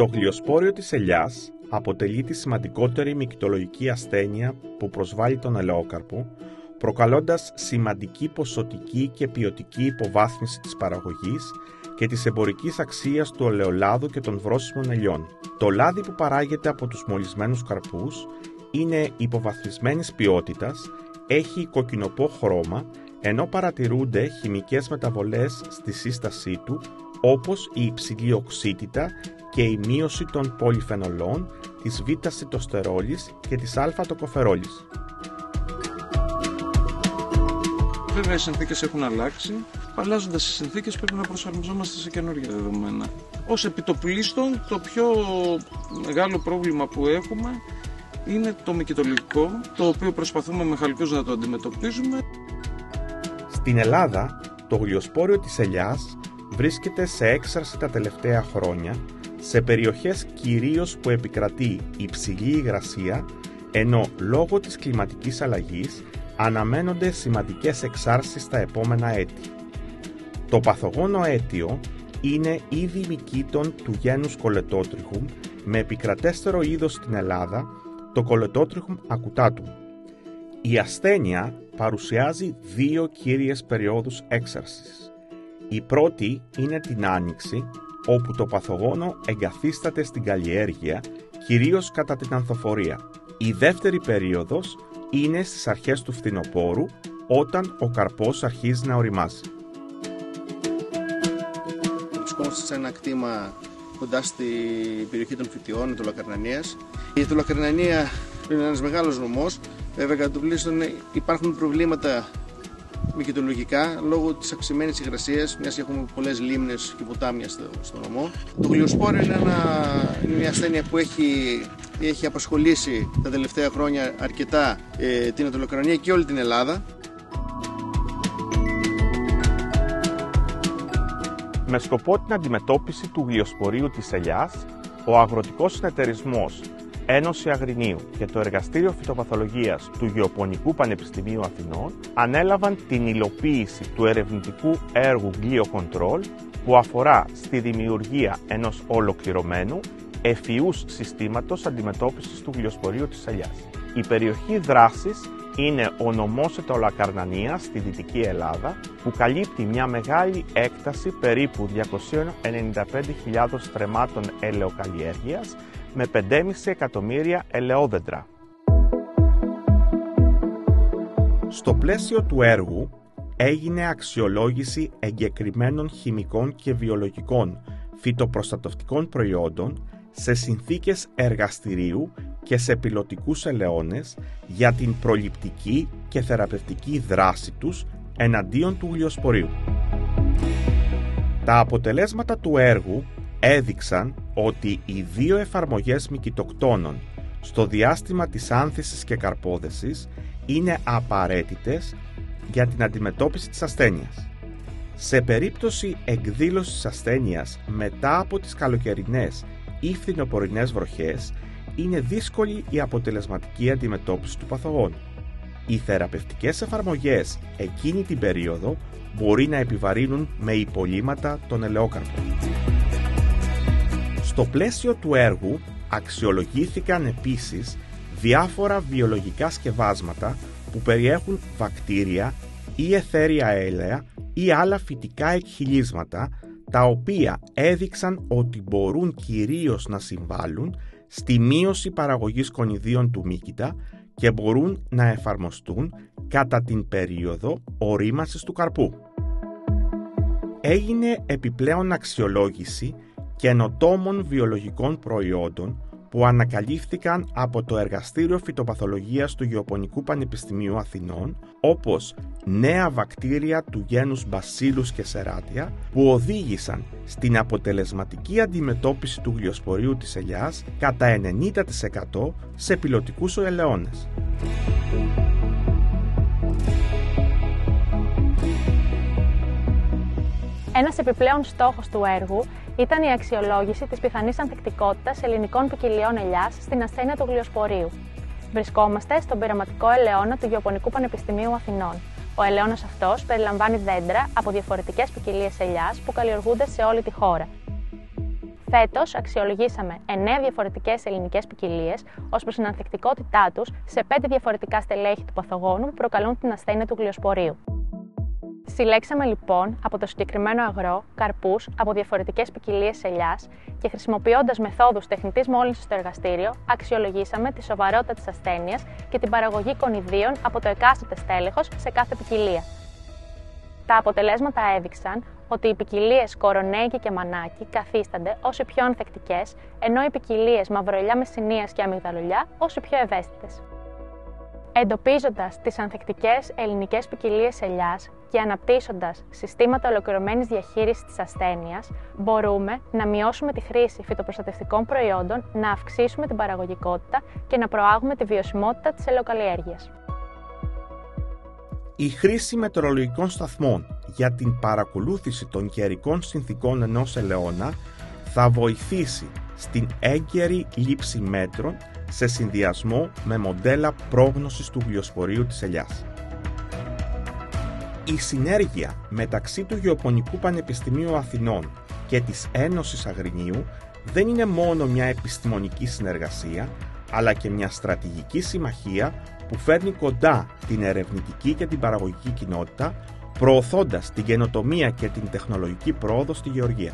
Το γλιοσπόριο της ελιάς αποτελεί τη σημαντικότερη μυκητολογική ασθένεια που προσβάλλει τον ελαιόκαρπο, προκαλώντας σημαντική ποσοτική και ποιοτική υποβάθμιση της παραγωγής και της εμπορικής αξίας του ελαιολάδου και των βρώσιμων ελιών. Το λάδι που παράγεται από τους μολυσμένους καρπούς είναι υποβαθμισμένης ποιότητας, έχει κοκκινοπό χρώμα, ενώ παρατηρούνται χημικές μεταβολές στη σύστασή του, όπως η υψηλή οξύτητα και η μείωση των πολυφενολών, της β-σιτοστερόλης και της α-τοκοφερόλης. Βέβαια, οι συνθήκες έχουν αλλάξει. Αλλάζοντας οι συνθήκες, πρέπει να προσαρμοζόμαστε σε καινούργια δεδομένα. Ως επιτοπλίστων, το πιο μεγάλο πρόβλημα που έχουμε είναι το μυκητολογικό, το οποίο προσπαθούμε με χαλκούς να το αντιμετωπίζουμε. Στην Ελλάδα, το γλιοσπόριο της ελιάς βρίσκεται σε έξαρση τα τελευταία χρόνια, σε περιοχές κυρίως που επικρατεί υψηλή υγρασία, ενώ λόγω της κλιματικής αλλαγής αναμένονται σημαντικές εξάρσεις τα επόμενα έτη. Το παθογόνο αίτιο είναι είδη μυκήτων του γένους Coledotrichum με επικρατέστερο είδος στην Ελλάδα, το Coledotrichum acutatum. Η ασθένεια παρουσιάζει δύο κύριες περιόδους έξαρσης. Η πρώτη είναι την Άνοιξη, όπου το παθογόνο εγκαθίσταται στην καλλιέργεια, κυρίως κατά την ανθοφορία. Η δεύτερη περίοδος είναι στις αρχές του φθινοπόρου, όταν ο καρπός αρχίζει να οριμάζει. Βρισκόμαστε σε ένα κτήμα κοντά στην περιοχή των Φυτιών, η Τολοκαρνανίας. Η Τολοκαρνανία είναι ένας μεγάλος νομός. Βέβαια, κατά το πλήστον υπάρχουν προβλήματα μυκητολογικά λόγω της αυξημένης υγρασίας, μιας και έχουμε πολλές λίμνες και ποτάμια στο νομό. Το γλιοσπόριο είναι μια ασθένεια που έχει απασχολήσει τα τελευταία χρόνια αρκετά την Τολοκαρνανία και όλη την Ελλάδα. Με σκοπό την αντιμετώπιση του γλιοσπορίου της ελιάς, ο Αγροτικός Συνεταιρισμός Ένωση Αγρινίου και το Εργαστήριο Φυτοπαθολογίας του Γεωπονικού Πανεπιστημίου Αθηνών ανέλαβαν την υλοποίηση του ερευνητικού έργου GlioControl, που αφορά στη δημιουργία ενός ολοκληρωμένου ευφυούς συστήματος αντιμετώπισης του γλιοσπορίου της ελιάς. Η περιοχή δράσης είναι ο νομός Ετωλακαρνανίας στη Δυτική Ελλάδα, που καλύπτει μια μεγάλη έκταση περίπου 295.000 στρεμμάτων ελαιοκαλλιέργειας με 5,5 εκατομμύρια ελαιόδεντρα. Στο πλαίσιο του έργου έγινε αξιολόγηση εγκεκριμένων χημικών και βιολογικών φυτοπροστατευτικών προϊόντων σε συνθήκες εργαστηρίου και σε πιλωτικούς ελαιώνες για την προληπτική και θεραπευτική δράση τους εναντίον του γλιοσπορίου. Τα αποτελέσματα του έργου έδειξαν ότι οι δύο εφαρμογές μυκητοκτόνων στο διάστημα της άνθησης και καρπόδεσης είναι απαραίτητες για την αντιμετώπιση της ασθένειας. Σε περίπτωση εκδήλωσης ασθένειας μετά από τις καλοκαιρινές ή φθινοπορεινές βροχές, είναι δύσκολη η αποτελεσματική αντιμετώπιση του παθογόνου. Οι θεραπευτικές εφαρμογές εκείνη την περίοδο μπορεί να επιβαρύνουν με υπολείμματα τον ελαιόκαρπο. Στο πλαίσιο του έργου αξιολογήθηκαν επίσης διάφορα βιολογικά σκευάσματα που περιέχουν βακτήρια ή αιθέρια έλαια ή άλλα φυτικά εκχυλίσματα, τα οποία έδειξαν ότι μπορούν κυρίως να συμβάλλουν στη μείωση παραγωγής κονιδίων του μύκητα και μπορούν να εφαρμοστούν κατά την περίοδο ορίμασης του καρπού. Έγινε επιπλέον αξιολόγηση καινοτόμων βιολογικών προϊόντων που ανακαλύφθηκαν από το Εργαστήριο Φυτοπαθολογίας του Γεωπονικού Πανεπιστημίου Αθηνών, όπως νέα βακτήρια του γένους Bacillus και Serratia, που οδήγησαν στην αποτελεσματική αντιμετώπιση του γλιοσπορίου της ελιάς κατά 90% σε πιλωτικούς ελαιώνες. Ένας επιπλέον στόχος του έργου ήταν η αξιολόγηση της πιθανής ανθεκτικότητας ελληνικών ποικιλιών ελιάς στην ασθένεια του γλιοσπορίου. Βρισκόμαστε στον πειραματικό ελαιώνα του Γεωπονικού Πανεπιστημίου Αθηνών. Ο ελαιώνας αυτός περιλαμβάνει δέντρα από διαφορετικές ποικιλίες ελιάς που καλλιεργούνται σε όλη τη χώρα. Φέτος αξιολογήσαμε 9 διαφορετικές ελληνικές ποικιλίες ως προς την ανθεκτικότητά τους σε 5 διαφορετικά στελέχη του παθογόνου που προκαλούν την ασθένεια του γλιοσπορίου. Συλλέξαμε λοιπόν από το συγκεκριμένο αγρό καρπούς από διαφορετικές ποικιλίες ελιάς και χρησιμοποιώντας μεθόδους τεχνητής μόλυνσης στο εργαστήριο, αξιολογήσαμε τη σοβαρότητα της ασθένειας και την παραγωγή κονιδίων από το εκάστοτε στέλεχος σε κάθε ποικιλία. Τα αποτελέσματα έδειξαν ότι οι ποικιλίες κορονέικη και μανάκι καθίστανται ως οι πιο ανθεκτικές, ενώ οι ποικιλίες μαυροελιά μεσσηνίας και αμυγδαλολιά ως οι πιο ευαίσθητες. Εντοπίζοντας τις ανθεκτικές ελληνικές ποικιλίες ελιάς και αναπτύσσοντας συστήματα ολοκληρωμένης διαχείρισης της ασθένειας, μπορούμε να μειώσουμε τη χρήση φυτοπροστατευτικών προϊόντων, να αυξήσουμε την παραγωγικότητα και να προάγουμε τη βιωσιμότητα της ελαιοκαλλιέργειας. Η χρήση μετεωρολογικών σταθμών για την παρακολούθηση των καιρικών συνθηκών ενός ελαιώνα θα βοηθήσει στην έγκαιρη λήψη μέτρων σε συνδυασμό με μοντέλα πρόγνωσης του γλιοσπορίου της ελιάς. Η συνέργεια μεταξύ του Γεωπονικού Πανεπιστημίου Αθηνών και της Ένωσης Αγρινίου δεν είναι μόνο μια επιστημονική συνεργασία, αλλά και μια στρατηγική συμμαχία που φέρνει κοντά την ερευνητική και την παραγωγική κοινότητα, προωθώντας την καινοτομία και την τεχνολογική πρόοδο στη γεωργία.